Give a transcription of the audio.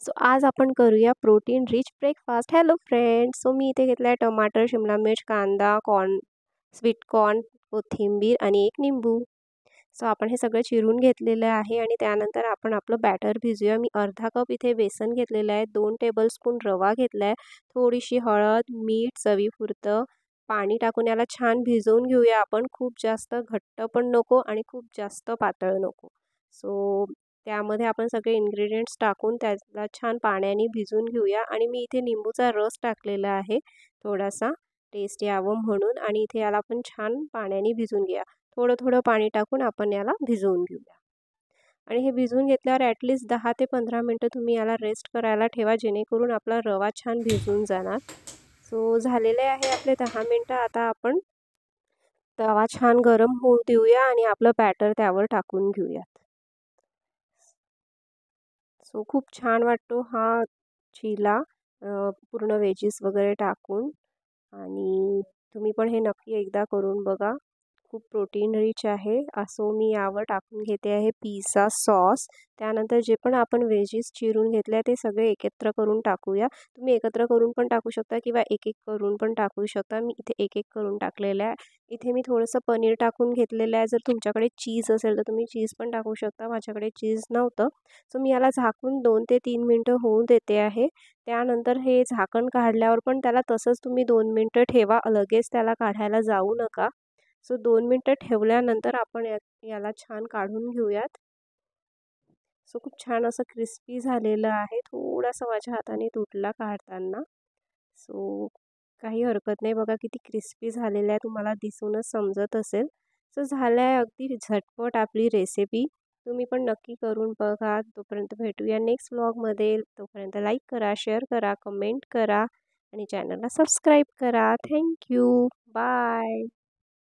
So आज आपण करूया protein rich breakfast. Hello friends. So मी इथे घेतला आहे टमाटर, शिमला मिर्च, कांदा, स्वीट कॉर्न, कोथिंबीर आणि एक निंबू. सो आपण हे सगळं चिरून घेतलेलं आहे आणि त्यानंतर आपण आपलं बॅटर भिजूया. मी अर्धा कप इथे बेसन घेतलेलं आहे, 2 टेबलस्पून रवा घेतला आहे, थोडीशी हळद, मीठ चवीपुरतं, पाणी टाकून याला छान भिजवून घेऊया आपण. खूप जास्त घट्ट पण नको आणि खूप जास्त पातळ नको. सो त्यामध्ये आपण सगळे इन्ग्रेडियंट्स टाकून त्याला छान पाण्याने भिजवून घेऊया. आणि मी इथे निंबूचा रस टाकलेला आहे थोडासा टेस्ट यावं म्हणून. आणि इथे याला आपण छान पाण्याने भिजवून घ्या. थोडं थोडं पाणी टाकून आपण याला भिजवून घेऊया. आणि हे भिजवून घेतल्यावर ॲटलिस्ट 10 ते 15 मिनटं तुम्ही याला रेस्ट करायला ठेवा, जेणेकरून आपला रवा छान भिजून जाणार. सो झालेले आहे आपले 10 मिनटं. आता आपण तवा छान गरम होऊ देऊया आणि आपलं बॅटर त्यावर टाकून घेऊयात. सो खूप छान वाटतो हा चीला पूर्ण वेजीस वगैरे टाकून. आणि तुम्ही पण हे नक्की एकदा करून बघा. खूप प्रोटीन रिच आहे. असो मी यावर टाकून घेते आहे पिझ्झा सॉस. त्यानंतर जे पण आपण वेजीस चिरून घेतले ते सगळे एकत्र करून टाकूया. तुम्ही एकत्र करून पण टाकू शकता किंवा एक एक करून पण टाकू शकता. मी इथे एक एक करून टाकलेलं आहे. इथे मी थोडंसं पनीर टाकून घेतलेलं आहे. जर तुमच्याकडे चीज असेल तर तुम्ही चीज पण टाकू शकता. माझ्याकडे चीज नव्हतं. सो मी याला झाकून 2 ते 3 मिनटं होऊ देते आहे. त्यानंतर हे झाकण काढल्यावर पण त्याला तसंच तुम्ही 2 मिनटं ठेवा. लगेच त्याला काढायला जाऊ नका. सो 2 मिनटं ठेवल्यानंतर आपण याला छान काढून घेऊयात. सो खूप छान असं क्रिस्पी झालेलं आहे. थोडासा माझ्या हाताने तुटला काढताना. सो काही हरकत नाही. बघा किती क्रिस्पी झालेलं आहे, तुम्हाला दिसूनच समजत असेल. सो झालं आहे अगदी झटपट आपली रेसिपी. तुम्ही पण नक्की करून बघा. तोपर्यंत भेटूया नेक्स्ट व्लॉगमध्ये. तोपर्यंत लाईक करा, शेअर करा, कमेंट करा आणि चॅनलला सबस्क्राईब करा. थँक्यू. बाय.